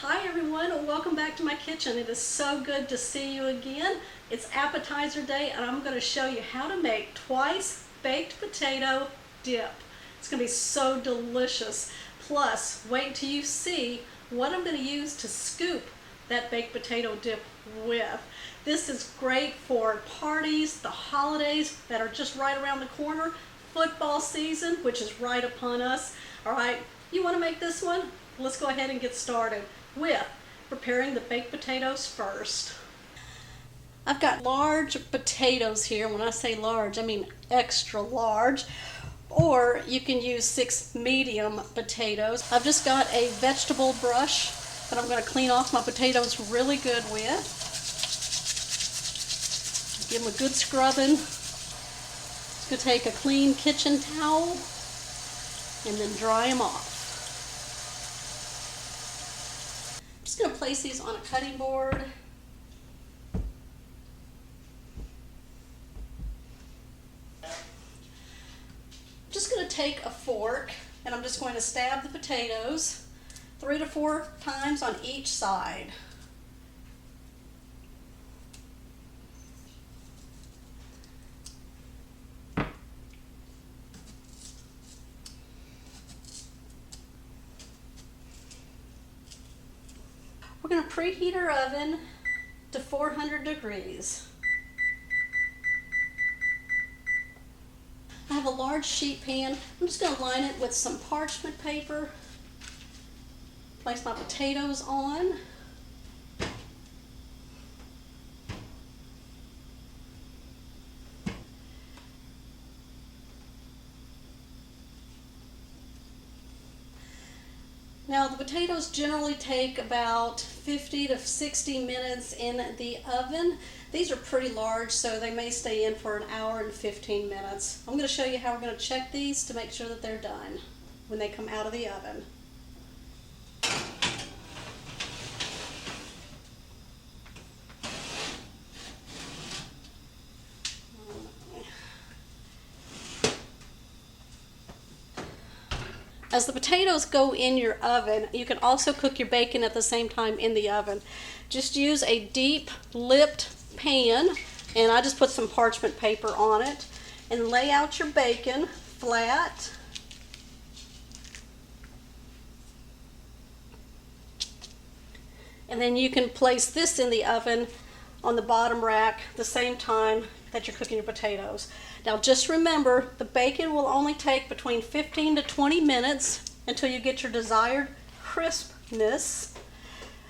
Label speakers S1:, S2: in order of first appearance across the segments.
S1: Hi everyone, and welcome back to my kitchen. It is so good to see you again. It's appetizer day and I'm going to show you how to make twice baked potato dip. It's going to be so delicious. Plus, wait till you see what I'm going to use to scoop that baked potato dip with. This is great for parties, the holidays that are just right around the corner, football season, which is right upon us. All right, you want to make this one? Let's go ahead and get started with preparing the baked potatoes first. I've got large potatoes here. When I say large, I mean extra large. Or you can use 6 medium potatoes. I've just got a vegetable brush that I'm going to clean off my potatoes really good with. Give them a good scrubbing. Just going to take a clean kitchen towel and then dry them off. I'm just going to place these on a cutting board. I'm just going to take a fork and I'm just going to stab the potatoes 3 to 4 times on each side. We're going to preheat our oven to 400 degrees. I have a large sheet pan. I'm just going to line it with some parchment paper. Place my potatoes on. Now the potatoes generally take about 50 to 60 minutes in the oven. These are pretty large, so they may stay in for an hour and 15 minutes. I'm going to show you how we're going to check these to make sure that they're done when they come out of the oven. As the potatoes go in your oven, you can also cook your bacon at the same time in the oven. Just use a deep lipped pan, and I just put some parchment paper on it, and lay out your bacon flat. And then you can place this in the oven on the bottom rack the same time that you're cooking your potatoes. Now just remember, the bacon will only take between 15 to 20 minutes until you get your desired crispness.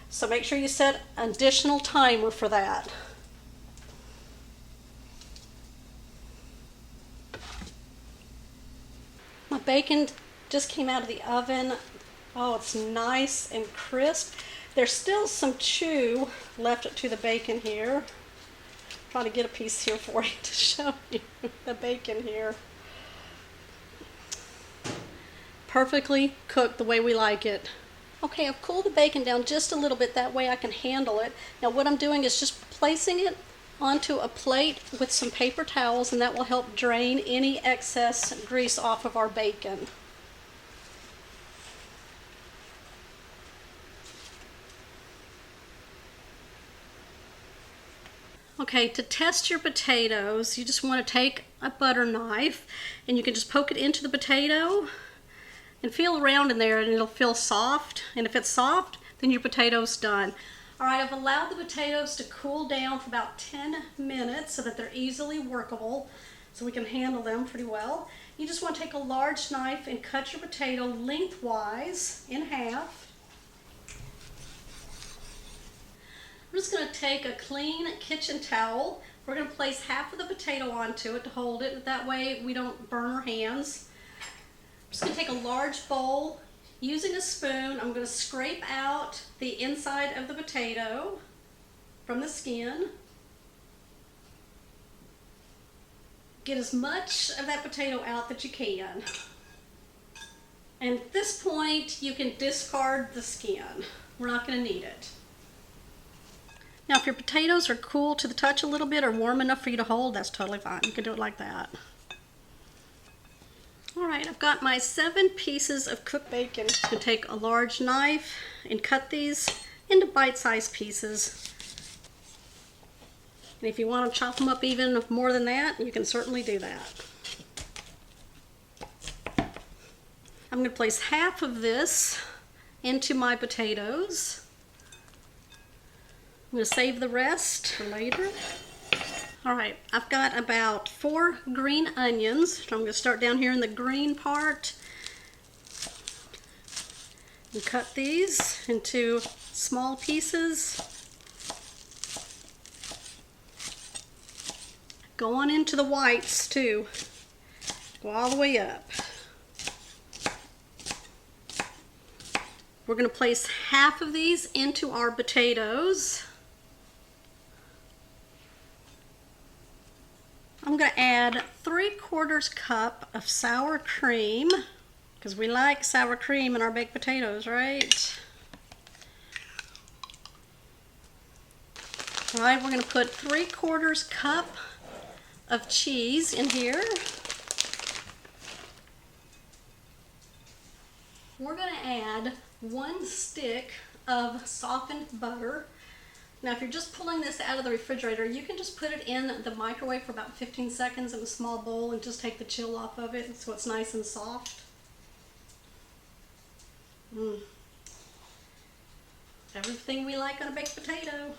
S1: So make sure you set an additional timer for that. My bacon just came out of the oven. Oh, it's nice and crisp. There's still some chew left to the bacon here. Trying to get a piece here for you to show you the bacon here. Perfectly cooked the way we like it. Okay, I've cooled the bacon down just a little bit, that way I can handle it. Now what I'm doing is just placing it onto a plate with some paper towels, and that will help drain any excess grease off of our bacon. Okay, to test your potatoes, you just want to take a butter knife and you can just poke it into the potato and feel around in there, and it'll feel soft. And if it's soft, then your potato's done. All right, I've allowed the potatoes to cool down for about 10 minutes so that they're easily workable, so we can handle them pretty well. You just want to take a large knife and cut your potato lengthwise in half. I'm just going to take a clean kitchen towel. We're going to place half of the potato onto it to hold it. That way we don't burn our hands. I'm just going to take a large bowl. Using a spoon, I'm going to scrape out the inside of the potato from the skin. Get as much of that potato out that you can. And at this point, you can discard the skin. We're not going to need it. Now, if your potatoes are cool to the touch a little bit or warm enough for you to hold, that's totally fine. You can do it like that. All right, I've got my 7 pieces of cooked bacon. I'm going to take a large knife and cut these into bite-sized pieces. And if you want to chop them up even more than that, you can certainly do that. I'm going to place half of this into my potatoes. I'm going to save the rest for later. All right, I've got about 4 green onions. So I'm going to start down here in the green part and cut these into small pieces. Go on into the whites too. Go all the way up. We're going to place half of these into our potatoes. I'm going to add 3/4 cup of sour cream, because we like sour cream in our baked potatoes, right? All right, we're going to put 3/4 cup of cheese in here. We're going to add 1 stick of softened butter. Now, if you're just pulling this out of the refrigerator, you can just put it in the microwave for about 15 seconds in a small bowl and just take the chill off of it so it's nice and soft. Everything we like on a baked potato.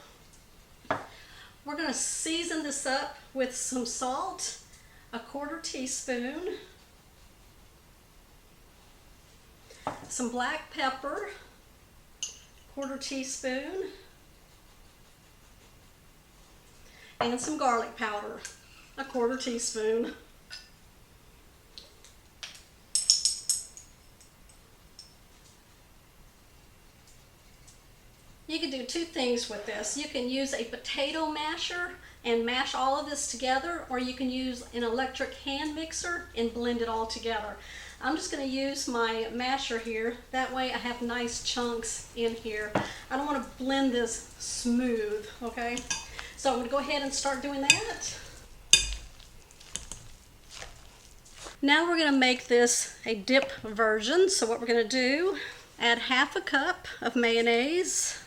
S1: We're going to season this up with some salt, 1/4 teaspoon, some black pepper, 1/4 teaspoon, and some garlic powder, 1/4 teaspoon. You can do 2 things with this. You can use a potato masher and mash all of this together, or you can use an electric hand mixer and blend it all together. I'm just going to use my masher here. That way I have nice chunks in here. I don't want to blend this smooth, okay? So I'm going to go ahead and start doing that. Now we're going to make this a dip version. So what we're going to do, add 1/2 cup of mayonnaise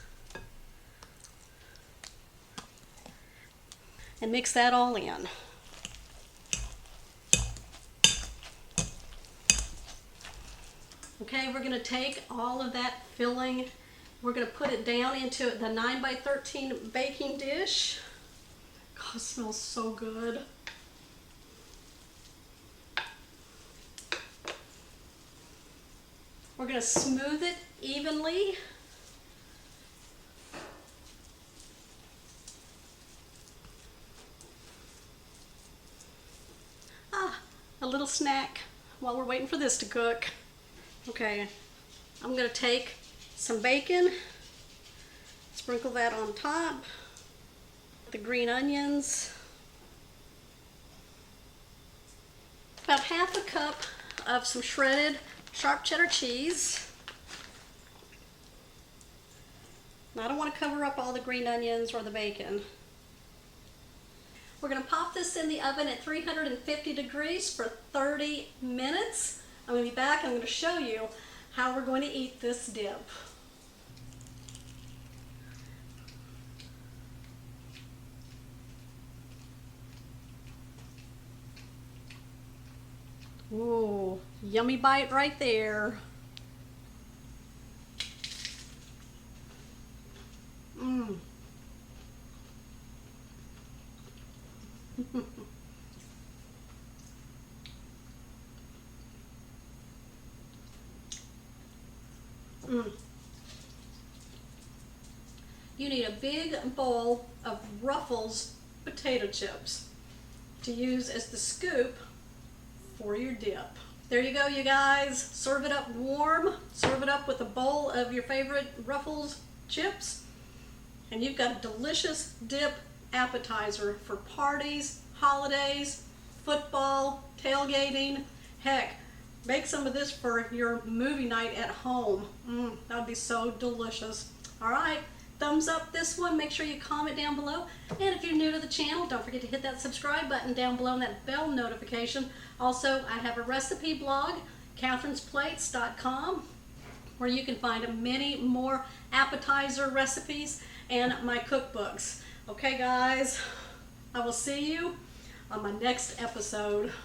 S1: and mix that all in. Okay, we're going to take all of that filling, we're going to put it down into the 9x13 baking dish. God, it smells so good. We're going to smooth it evenly. A little snack while we're waiting for this to cook. Okay, I'm going to take some bacon, sprinkle that on top, the green onions, about 1/2 cup of some shredded sharp cheddar cheese. Now, I don't want to cover up all the green onions or the bacon. We're going to pop this in the oven at 350 degrees for 30 minutes. I'm going to be back and I'm going to show you how we're going to eat this dip. Ooh, yummy bite right there. You need a big bowl of Ruffles potato chips to use as the scoop for your dip. There you go, you guys. Serve it up warm. Serve it up with a bowl of your favorite Ruffles chips. And you've got a delicious dip appetizer for parties, holidays, football, tailgating. Heck, make some of this for your movie night at home. That would be so delicious. All right, thumbs up this one. Make sure you comment down below. And if you're new to the channel, don't forget to hit that subscribe button down below and that bell notification. Also, I have a recipe blog, catherinesplates.com. where you can find many more appetizer recipes and my cookbooks. Okay guys, I will see you on my next episode.